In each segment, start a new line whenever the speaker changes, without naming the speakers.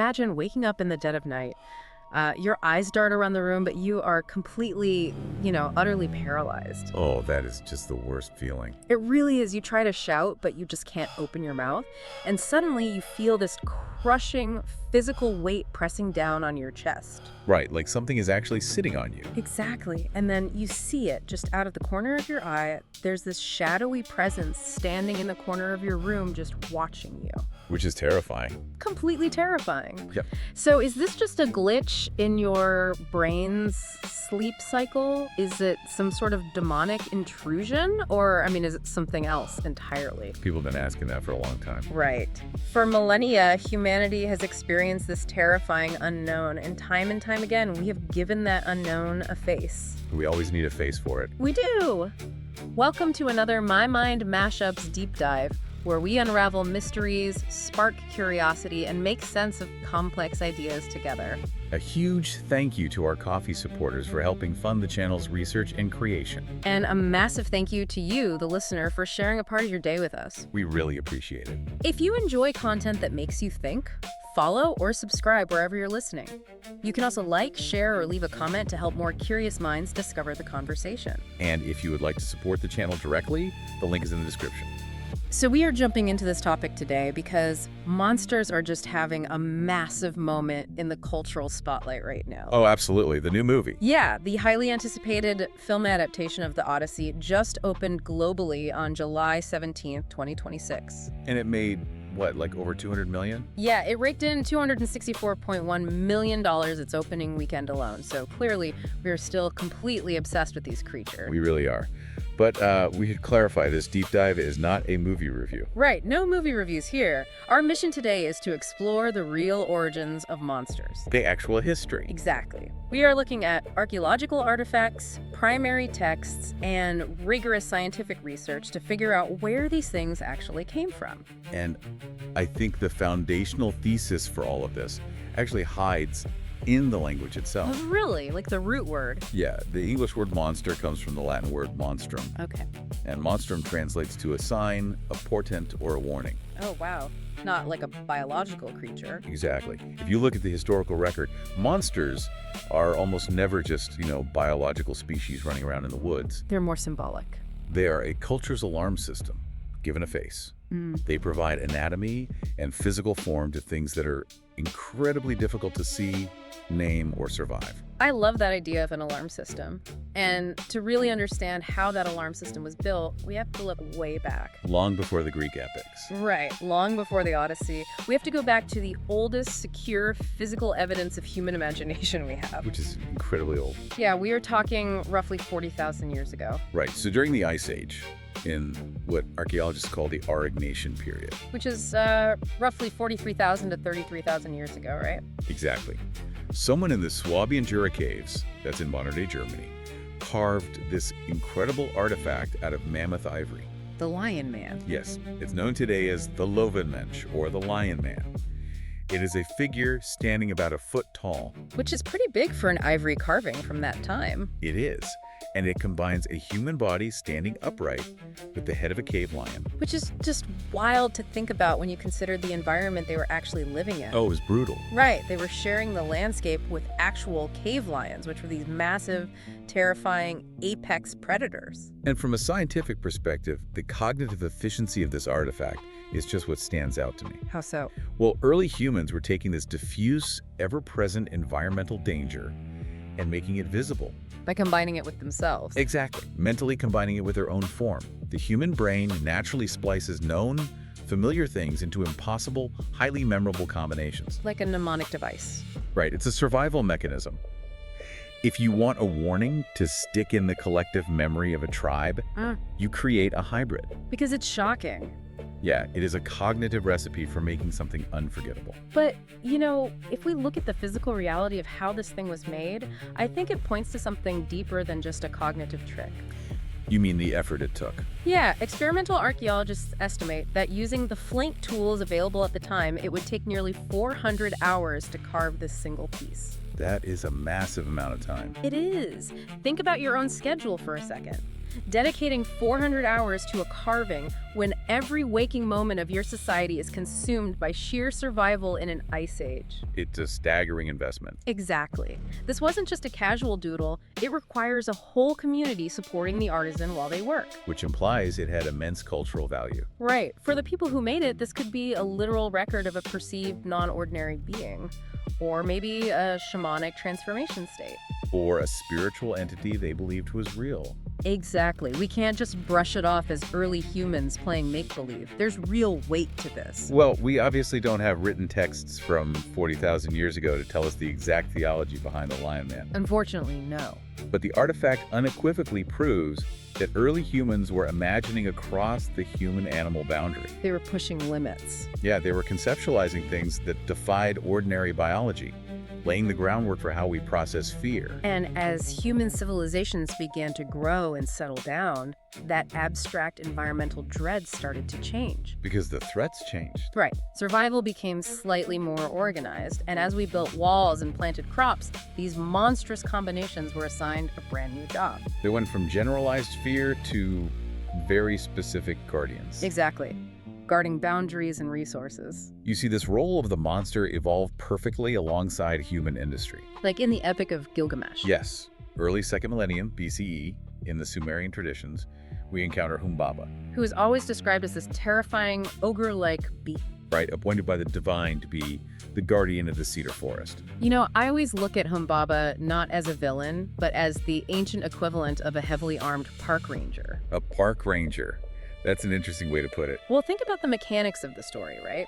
imagine waking up in the dead of night. Your eyes dart around the room, but you are completely, utterly paralyzed.
Oh, that is just the worst feeling.
It really is. You try to shout, but you just can't open your mouth. And suddenly you feel this crushing physical weight pressing down on your chest.
Right, like something is actually sitting on you.
Exactly. And then you see it just out of the corner of your eye. There's this shadowy presence standing in the corner of your room just watching you.
Which is terrifying.
Completely terrifying.
Yep.
So is this just a glitch in your brain's sleep cycle? Is it some sort of demonic intrusion? Or, is it something else entirely?
People have been asking that for a long time.
Right. For millennia, humanity has experienced this terrifying unknown, and time again, we have given that unknown a face.
We always need a face for it.
We do! Welcome to another My Mind MashUps deep dive, where we unravel mysteries, spark curiosity, and make sense of complex ideas together.
A huge thank you to our coffee supporters for helping fund the channel's research and creation.
And a massive thank you to you, the listener, for sharing a part of your day with us.
We really appreciate it.
If you enjoy content that makes you think, follow or subscribe wherever you're listening. You can also like, share, or leave a comment to help more curious minds discover the conversation.
And if you would like to support the channel directly, the link is in the description.
So we are jumping into this topic today because monsters are just having a massive moment in the cultural spotlight right now.
Oh, absolutely. The new movie.
Yeah, the highly anticipated film adaptation of the Odyssey just opened globally on July 17th, 2026.
And it made, what, like over 200 million?
Yeah, it raked in $264.1 million its opening weekend alone. So clearly, we are still completely obsessed with these creatures.
We really are. But we should clarify, this deep dive is not a movie review.
Right, no movie reviews here. Our mission today is to explore the real origins of monsters.
The actual history.
Exactly. We are looking at archaeological artifacts, primary texts, and rigorous scientific research to figure out where these things actually came from.
And I think the foundational thesis for all of this actually hides in the language itself.
Oh, really? Like the root word?
Yeah, the English word monster comes from the Latin word monstrum.
Okay.
And monstrum translates to a sign, a portent, or a warning.
Oh, wow. Not like a biological creature.
Exactly. If you look at the historical record, monsters are almost never just, biological species running around in the woods.
They're more symbolic.
They are a culture's alarm system, given a face. They provide anatomy and physical form to things that are incredibly difficult to see, name, or survive.
I love that idea of an alarm system. And to really understand how that alarm system was built, we have to look way back.
Long before the Greek epics.
Right, long before the Odyssey. We have to go back to the oldest secure physical evidence of human imagination we have.
Which is incredibly old.
Yeah, we are talking roughly 40,000 years ago.
Right, so during the Ice Age, in what archaeologists call the Aurignacian period.
Which is roughly 43,000 to 33,000 years ago, right?
Exactly. Someone in the Swabian Jura caves, that's in modern-day Germany, carved this incredible artifact out of mammoth ivory.
The Lion Man.
Yes, it's known today as the Löwenmensch, or the Lion Man. It is a figure standing about a foot tall.
Which is pretty big for an ivory carving from that time.
It is. And it combines a human body standing upright with the head of a cave lion.
Which is just wild to think about when you consider the environment they were actually living in.
Oh, it was brutal.
Right. They were sharing the landscape with actual cave lions, which were these massive, terrifying apex predators.
And from a scientific perspective, the cognitive efficiency of this artifact is just what stands out to me.
How so?
Well, early humans were taking this diffuse, ever-present environmental danger and making it visible.
By combining it with themselves.
Exactly. Mentally combining it with their own form. The human brain naturally splices known, familiar things into impossible, highly memorable combinations.
Like a mnemonic device.
Right. It's a survival mechanism. If you want a warning to stick in the collective memory of a tribe, you create a hybrid.
Because it's shocking.
Yeah, it is a cognitive recipe for making something unforgettable.
But, if we look at the physical reality of how this thing was made, I think it points to something deeper than just a cognitive trick.
You mean the effort it took?
Yeah, experimental archaeologists estimate that using the flint tools available at the time, it would take nearly 400 hours to carve this single piece.
That is a massive amount of time.
It is. Think about your own schedule for a second. Dedicating 400 hours to a carving when every waking moment of your society is consumed by sheer survival in an ice age.
It's a staggering investment.
Exactly. This wasn't just a casual doodle, it requires a whole community supporting the artisan while they work.
Which implies it had immense cultural value.
Right. For the people who made it, this could be a literal record of a perceived non-ordinary being. Or maybe a shamanic transformation state.
Or a spiritual entity they believed was real.
Exactly. We can't just brush it off as early humans playing make-believe. There's real weight to this.
Well, we obviously don't have written texts from 40,000 years ago to tell us the exact theology behind the Lion Man.
Unfortunately, no.
But the artifact unequivocally proves that early humans were imagining across the human-animal boundary.
They were pushing limits.
Yeah, they were conceptualizing things that defied ordinary biology, laying the groundwork for how we process fear.
And as human civilizations began to grow and settle down, that abstract environmental dread started to change.
Because the threats changed.
Right. Survival became slightly more organized, and as we built walls and planted crops, these monstrous combinations were assigned a brand new job.
They went from generalized fear to very specific guardians.
Exactly. Guarding boundaries and resources.
You see, this role of the monster evolved perfectly alongside human industry.
Like in the Epic of Gilgamesh.
Yes. Early 2nd millennium BCE, in the Sumerian traditions, we encounter Humbaba.
Who is always described as this terrifying, ogre-like beast.
Right, appointed by the divine to be the guardian of the cedar forest.
You know, I always look at Humbaba not as a villain, but as the ancient equivalent of a heavily armed park ranger.
A park ranger. That's an interesting way to put it.
Well, think about the mechanics of the story, right?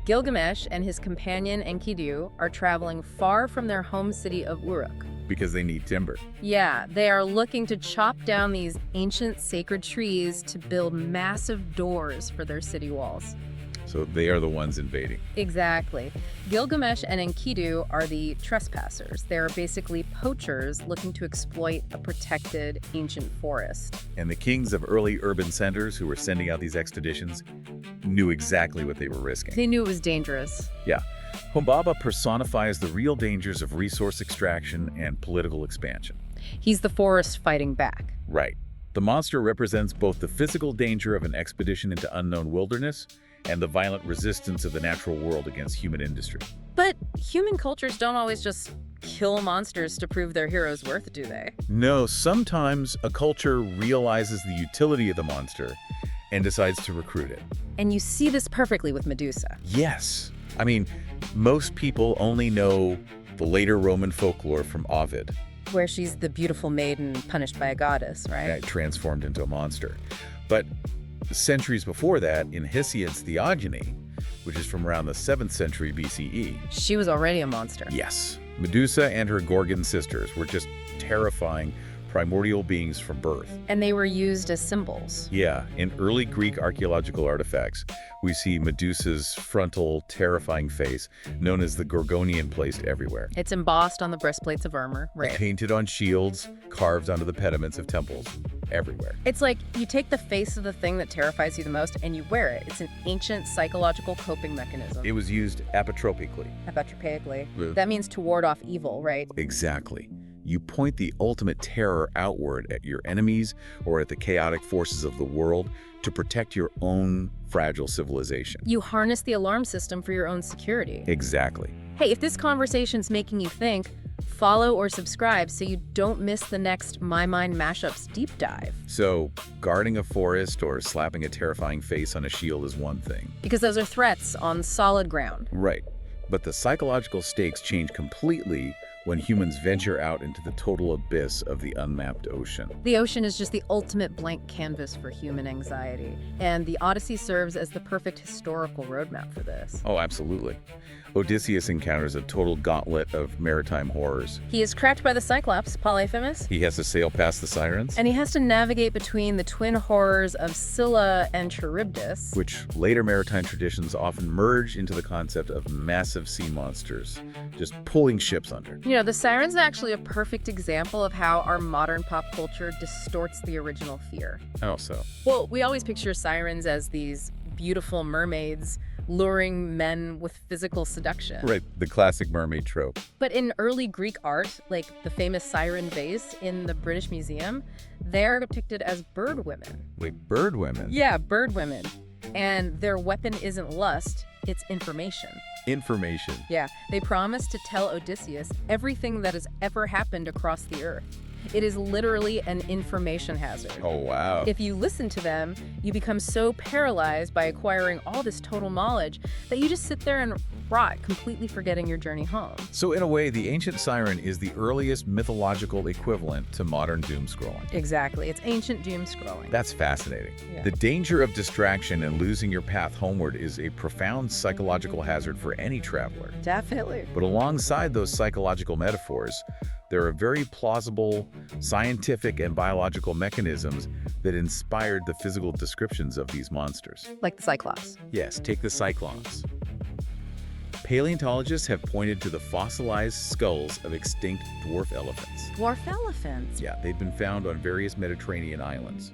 Gilgamesh and his companion Enkidu are traveling far from their home city of Uruk.
Because they need timber.
Yeah, they are looking to chop down these ancient sacred trees to build massive doors for their city walls.
So they are the ones invading.
Exactly. Gilgamesh and Enkidu are the trespassers. They are basically poachers looking to exploit a protected ancient forest.
And the kings of early urban centers who were sending out these expeditions knew exactly what they were risking.
They knew it was dangerous.
Yeah. Humbaba personifies the real dangers of resource extraction and political expansion.
He's the forest fighting back.
Right. The monster represents both the physical danger of an expedition into unknown wilderness and the violent resistance of the natural world against human industry.
But human cultures don't always just kill monsters to prove their hero's worth, do they?
No, sometimes a culture realizes the utility of the monster and decides to recruit it.
And you see this perfectly with Medusa.
Yes. I mean, most people only know the later Roman folklore from Ovid.
Where she's the beautiful maiden punished by a goddess, right?
Transformed into a monster. But centuries before that, in Hesiod's Theogony, which is from around the 7th century BCE.
She was already a monster.
Yes. Medusa and her Gorgon sisters were just terrifying primordial beings from birth.
And they were used as symbols.
Yeah, in early Greek archaeological artifacts, we see Medusa's frontal, terrifying face, known as the Gorgonian, placed everywhere.
It's embossed on the breastplates of armor, right?
Painted on shields, carved onto the pediments of temples, everywhere.
It's like you take the face of the thing that terrifies you the most and you wear it. It's an ancient psychological coping mechanism.
It was used apotropically.
Apotropaically. That means to ward off evil, right?
Exactly. You point the ultimate terror outward at your enemies or at the chaotic forces of the world to protect your own fragile civilization.
You harness the alarm system for your own security.
Exactly.
Hey, if this conversation's making you think, follow or subscribe so you don't miss the next My Mind MashUps deep dive.
So, guarding a forest or slapping a terrifying face on a shield is one thing.
Because those are threats on solid ground.
Right. But the psychological stakes change completely when humans venture out into the total abyss of the unmapped ocean.
The ocean is just the ultimate blank canvas for human anxiety, and the Odyssey serves as the perfect historical roadmap for this.
Oh, absolutely. Odysseus encounters a total gauntlet of maritime horrors.
He is trapped by the Cyclops, Polyphemus.
He has to sail past the Sirens.
And he has to navigate between the twin horrors of Scylla and Charybdis.
Which later maritime traditions often merge into the concept of massive sea monsters, just pulling ships under.
You know, the Sirens are actually a perfect example of how our modern pop culture distorts the original fear.
How so?
Well, we always picture sirens as these beautiful mermaids luring men with physical seduction.
Right, the classic mermaid trope.
But in early Greek art, like the famous Siren vase in the British Museum, they're depicted as bird women.
Wait, bird women?
Yeah, bird women. And their weapon isn't lust, it's information.
Information.
Yeah, they promise to tell Odysseus everything that has ever happened across the earth. It is literally an information hazard.
Oh, wow.
If you listen to them, you become so paralyzed by acquiring all this total knowledge that you just sit there and rot, completely forgetting your journey home.
So in a way, the ancient siren is the earliest mythological equivalent to modern doom scrolling.
Exactly. It's ancient doom scrolling.
That's fascinating.
Yeah.
The danger of distraction and losing your path homeward is a profound psychological hazard for any traveler.
Definitely.
But alongside those psychological metaphors, there are very plausible scientific and biological mechanisms that inspired the physical descriptions of these monsters.
Like the Cyclops.
Yes, take the Cyclops. Paleontologists have pointed to the fossilized skulls of extinct dwarf elephants.
Dwarf elephants.
Yeah, they've been found on various Mediterranean islands.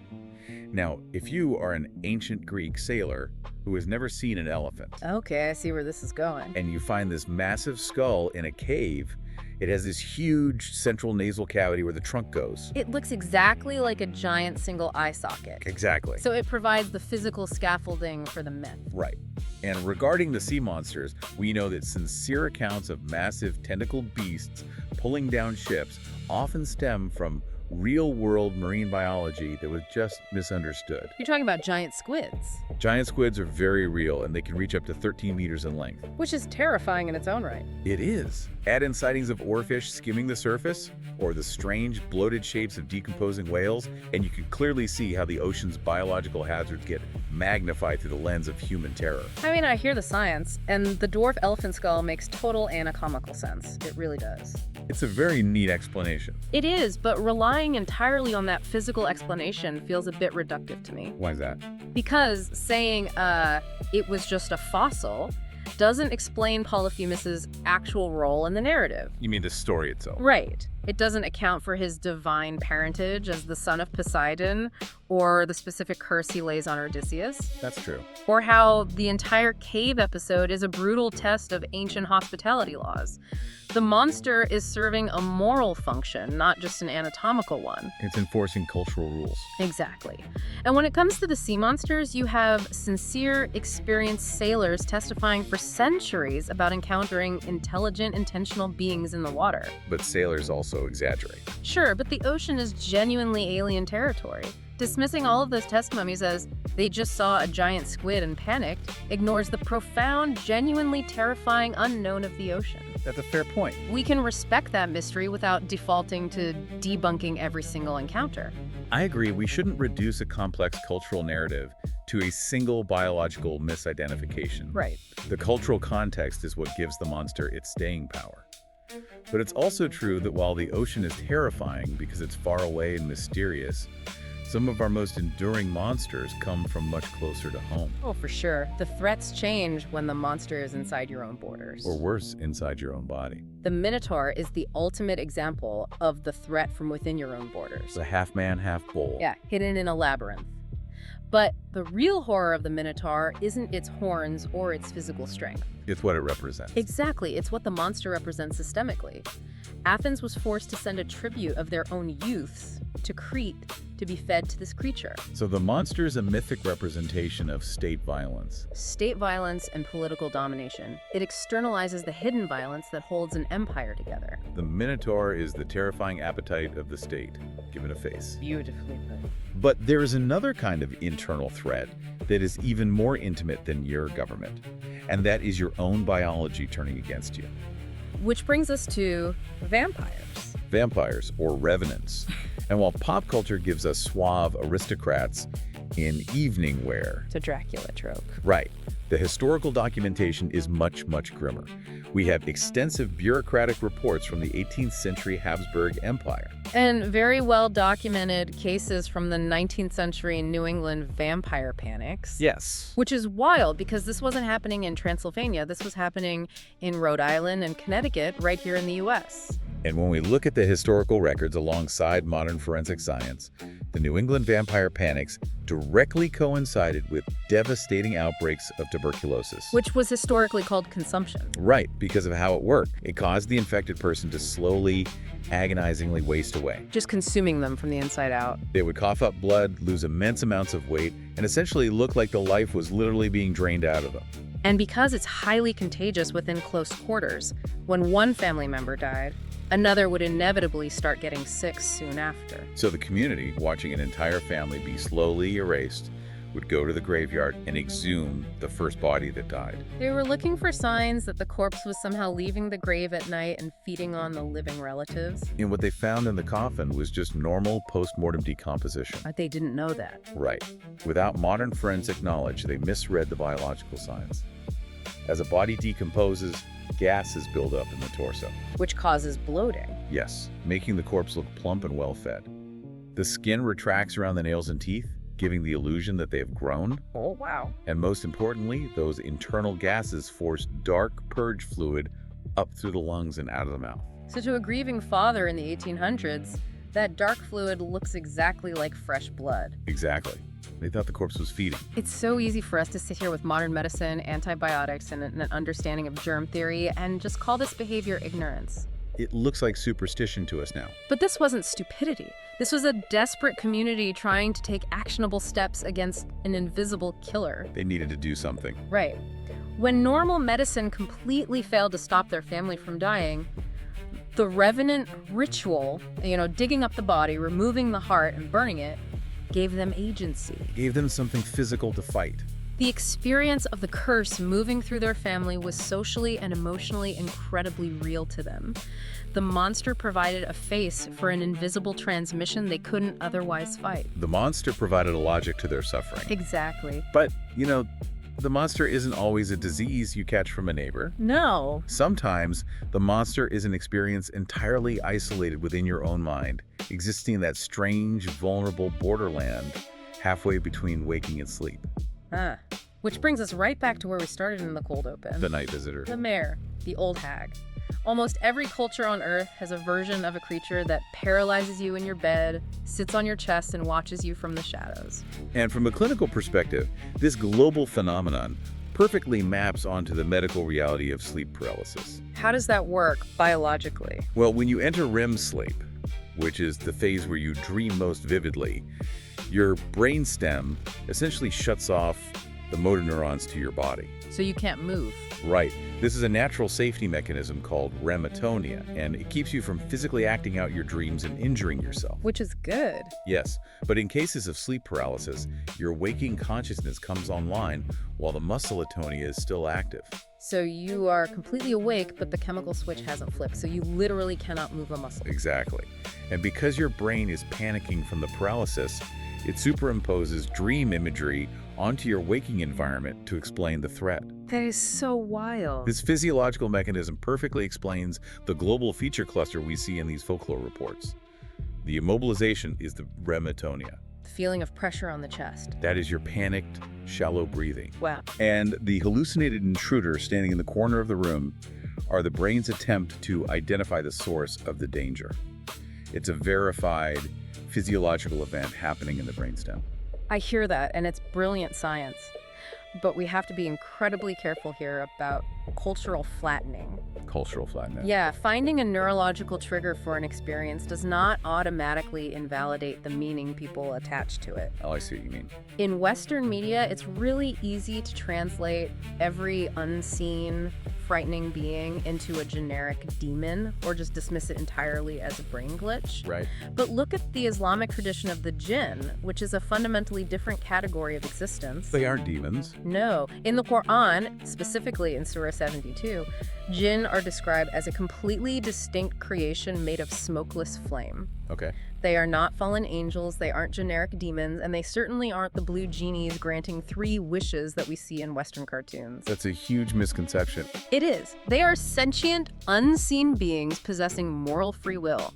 Now, if you are an ancient Greek sailor who has never seen an elephant,
Okay, I see where this is going.
and you find this massive skull in a cave, it has this huge central nasal cavity where the trunk goes.
It looks exactly like a giant single eye socket.
Exactly.
So it provides the physical scaffolding for the myth.
Right. And regarding the sea monsters, we know that sincere accounts of massive tentacled beasts pulling down ships often stem from real-world marine biology that was just misunderstood.
You're talking about giant squids,
Giant squids are very real, and they can reach up to 13 meters in length.
which is terrifying in its own right.
It is. Add in sightings of oarfish skimming the surface, or the strange, bloated shapes of decomposing whales, and you can clearly see how the ocean's biological hazards get magnified through the lens of human terror.
I mean, I hear the science, and the dwarf elephant skull makes total anatomical sense. It really does.
It's a very neat explanation.
It is, but relying entirely on that physical explanation feels a bit reductive to me.
Why is that?
Because saying, it was just a fossil doesn't explain Polyphemus's actual role in the narrative.
You mean the story itself?
Right. It doesn't account for his divine parentage as the son of Poseidon, or the specific curse he lays on Odysseus,
That's true.
or how the entire cave episode is a brutal test of ancient hospitality laws. The monster is serving a moral function, not just an anatomical one.
It's enforcing cultural rules.
Exactly. And when it comes to the sea monsters, you have sincere, experienced sailors testifying for centuries about encountering intelligent, intentional beings in the water.
But sailors also exaggerate.
Sure, but the ocean is genuinely alien territory. Dismissing all of those testimonies as they just saw a giant squid and panicked ignores the profound, genuinely terrifying unknown of the ocean.
That's a fair point.
We can respect that mystery without defaulting to debunking every single encounter.
I agree, we shouldn't reduce a complex cultural narrative to a single biological misidentification.
Right.
The cultural context is what gives the monster its staying power. But it's also true that while the ocean is terrifying because it's far away and mysterious, some of our most enduring monsters come from much closer to home.
Oh, for sure. The threats change when the monster is inside your own borders.
Or worse, inside your own body.
The Minotaur is the ultimate example of the threat from within your own borders.
The half-man, half-bull.
Yeah, hidden in a labyrinth. But the real horror of the Minotaur isn't its horns or its physical strength.
It's what it represents.
Exactly, it's what the monster represents systemically. Athens was forced to send a tribute of their own youths to Crete to be fed to this creature.
So the monster is a mythic representation of state violence.
State violence and political domination. It externalizes the hidden violence that holds an empire together.
The Minotaur is the terrifying appetite of the state, given a face.
Beautifully put.
But there is another kind of internal threat that is even more intimate than your government, and that is your own biology turning against you.
Which brings us to vampires.
Vampires, or revenants. And while pop culture gives us suave aristocrats in evening wear,
It's a Dracula trope.
right, the historical documentation is much, much grimmer. We have extensive bureaucratic reports from the 18th century Habsburg Empire.
And very well documented cases from the 19th century New England vampire panics.
Yes.
Which is wild because this wasn't happening in Transylvania. This was happening in Rhode Island and Connecticut right here in the US.
And when we look at the historical records alongside modern forensic science, the New England vampire panics directly coincided with devastating outbreaks of tuberculosis.
Which was historically called consumption.
Right, because of how it worked. It caused the infected person to slowly, agonizingly waste away.
Just consuming them from the inside out.
They would cough up blood, lose immense amounts of weight, and essentially look like the life was literally being drained out of them.
And because it's highly contagious within close quarters, when one family member died, another would inevitably start getting sick soon after.
So the community, watching an entire family be slowly erased, would go to the graveyard and exhume the first body that died.
They were looking for signs that the corpse was somehow leaving the grave at night and feeding on the living relatives.
And what they found in the coffin was just normal post-mortem decomposition.
But they didn't know that.
Right. Without modern forensic knowledge, they misread the biological signs. As a body decomposes, gases build up in the torso.
Which causes bloating.
Yes, making the corpse look plump and well-fed. The skin retracts around the nails and teeth, giving the illusion that they have grown.
Oh, wow.
And most importantly, those internal gases force dark purge fluid up through the lungs and out of the mouth.
So to a grieving father in the 1800s, that dark fluid looks exactly like fresh blood.
Exactly. They thought the corpse was feeding.
It's so easy for us to sit here with modern medicine, antibiotics, and an understanding of germ theory and just call this behavior ignorance.
It looks like superstition to us now.
But this wasn't stupidity. This was a desperate community trying to take actionable steps against an invisible killer.
They needed to do something.
Right. When normal medicine completely failed to stop their family from dying, the revenant ritual, digging up the body, removing the heart, and burning it, gave them agency.
Gave them something physical to fight.
The experience of the curse moving through their family was socially and emotionally incredibly real to them. The monster provided a face for an invisible transmission they couldn't otherwise fight.
The monster provided a logic to their suffering.
Exactly.
But, the monster isn't always a disease you catch from a neighbor.
No.
Sometimes the monster is an experience entirely isolated within your own mind, existing in that strange, vulnerable borderland halfway between waking and sleep.
Which brings us right back to where we started in the cold open.
The night visitor.
The mare, the old hag. Almost every culture on Earth has a version of a creature that paralyzes you in your bed, sits on your chest, and watches you from the shadows.
And from a clinical perspective, this global phenomenon perfectly maps onto the medical reality of sleep paralysis.
How does that work biologically?
Well, when you enter REM sleep, which is the phase where you dream most vividly, your brainstem essentially shuts off the motor neurons to your body.
So you can't move.
Right. This is a natural safety mechanism called rematonia, and it keeps you from physically acting out your dreams and injuring yourself.
Which is good.
Yes, but in cases of sleep paralysis, your waking consciousness comes online while the muscle atonia is still active.
So you are completely awake, but the chemical switch hasn't flipped, so you literally cannot move a muscle.
Exactly. And because your brain is panicking from the paralysis, it superimposes dream imagery onto your waking environment to explain the threat.
That is so wild.
This physiological mechanism perfectly explains the global feature cluster we see in these folklore reports. The immobilization is the rematonia.
The feeling of pressure on the chest.
That is your panicked, shallow breathing.
Wow.
And the hallucinated intruder standing in the corner of the room are the brain's attempt to identify the source of the danger. It's a verified physiological event happening in the brainstem.
I hear that, and it's brilliant science. But we have to be incredibly careful here about cultural flattening.
Cultural flattening.
Yeah, finding a neurological trigger for an experience does not automatically invalidate the meaning people attach to it.
Oh, I see what you mean.
In Western media, it's really easy to translate every unseen, frightening being into a generic demon or just dismiss it entirely as a brain glitch.
Right.
But look at the Islamic tradition of the jinn, which is a fundamentally different category of existence.
They aren't demons.
No. In the Quran, specifically in Surah 72, jinn are described as a completely distinct creation made of smokeless flame.
Okay.
They are not fallen angels, they aren't generic demons, and they certainly aren't the blue genies granting 3 wishes that we see in Western cartoons.
That's a huge misconception.
It is. They are sentient, unseen beings possessing moral free will.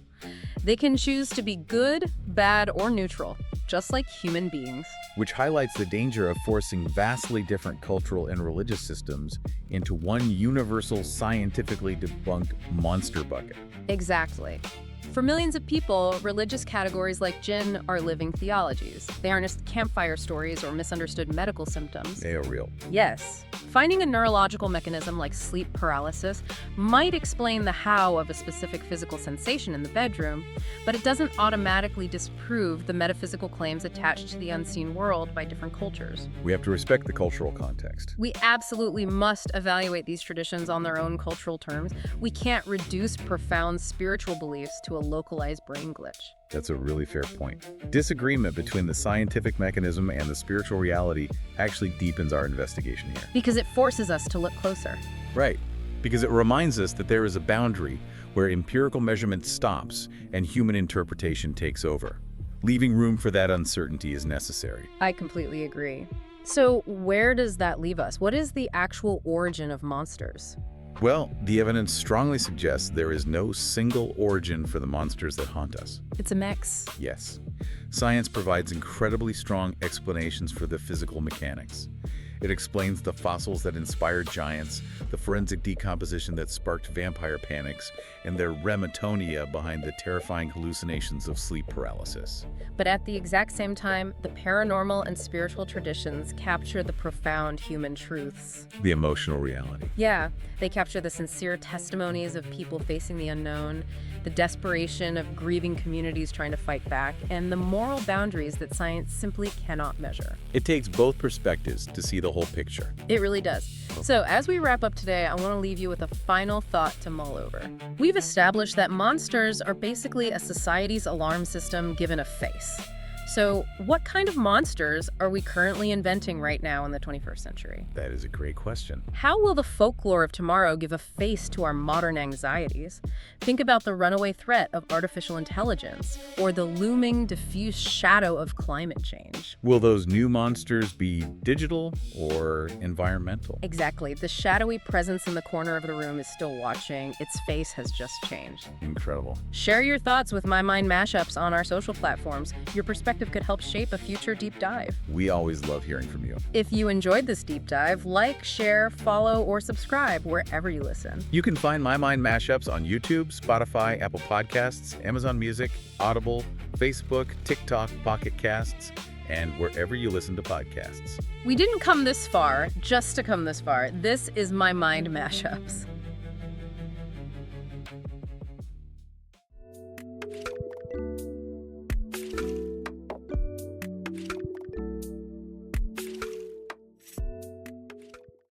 They can choose to be good, bad, or neutral, just like human beings.
Which highlights the danger of forcing vastly different cultural and religious systems into one universal, scientifically debunked monster bucket.
Exactly. For millions of people, religious categories like jinn are living theologies. They aren't just campfire stories or misunderstood medical symptoms.
They are real.
Yes. Finding a neurological mechanism like sleep paralysis might explain the how of a specific physical sensation in the bedroom, but it doesn't automatically disprove the metaphysical claims attached to the unseen world by different cultures.
We have to respect the cultural context.
We absolutely must evaluate these traditions on their own cultural terms. We can't reduce profound spiritual beliefs to a localized brain glitch.
That's a really fair point. Disagreement between the scientific mechanism and the spiritual reality actually deepens our investigation here.
Because it forces us to look closer.
Right, because it reminds us that there is a boundary where empirical measurement stops and human interpretation takes over. Leaving room for that uncertainty is necessary.
I completely agree. So where does that leave us? What is the actual origin of monsters?
Well, the evidence strongly suggests there is no single origin for the monsters that haunt us.
It's a mix.
Yes. Science provides incredibly strong explanations for the physical mechanics. It explains the fossils that inspired giants, the forensic decomposition that sparked vampire panics, and their rematonia behind the terrifying hallucinations of sleep paralysis.
But at the exact same time, the paranormal and spiritual traditions capture the profound human truths.
The emotional reality.
Yeah, they capture the sincere testimonies of people facing the unknown, the desperation of grieving communities trying to fight back, and the moral boundaries that science simply cannot measure.
It takes both perspectives to see the whole picture.
It really does. So as we wrap up today, I want to leave you with a final thought to mull over. We've established that monsters are basically a society's alarm system given a face. So what kind of monsters are we currently inventing right now in the 21st century?
That is a great question.
How will the folklore of tomorrow give a face to our modern anxieties? Think about the runaway threat of artificial intelligence or the looming, diffuse shadow of climate change.
Will those new monsters be digital or environmental?
Exactly. The shadowy presence in the corner of the room is still watching. Its face has just changed.
Incredible.
Share your thoughts with My Mind Mashups on our social platforms. Your perspective could help shape a future deep dive.
We always love hearing from you.
If you enjoyed this deep dive, like, share, follow, or subscribe wherever you listen.
You can find My Mind Mashups on YouTube, Spotify, Apple Podcasts, Amazon Music, Audible, Facebook, TikTok, Pocket Casts, and wherever you listen to podcasts.
We didn't come this far just to come this far. This is My Mind Mashups.